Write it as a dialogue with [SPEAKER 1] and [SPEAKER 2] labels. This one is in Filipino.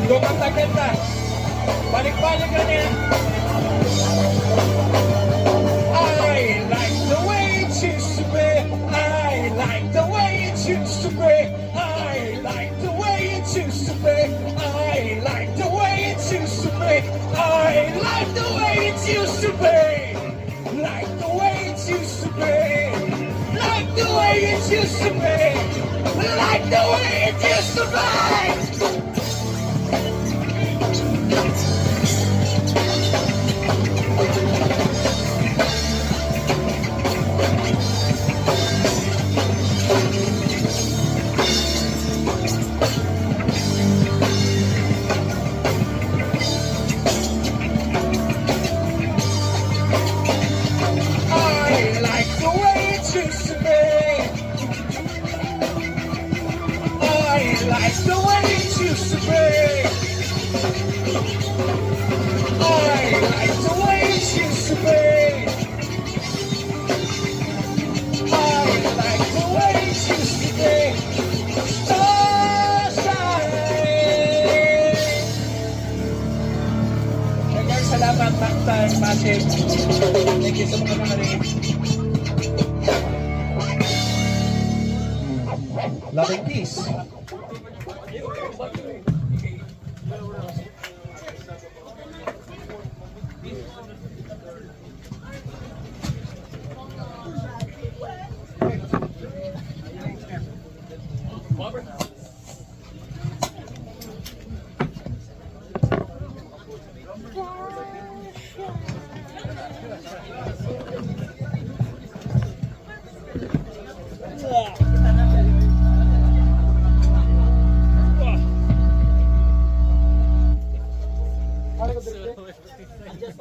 [SPEAKER 1] Gumanda-ganda. Balik-balik ka niya. I like the way it used to be. I like the way it used to be. I like the way it used to be. I like the way it used to be. I like the way it used to be. Like the way it used to be. Like the way it used to be. Like the way it used to be. Like the way it used to be. I like the way it used to be. I like the way it used to be. Starshine. Hey guys, salamat. Back time, massive. Thank you sa mga nakinig. Love and peace. Just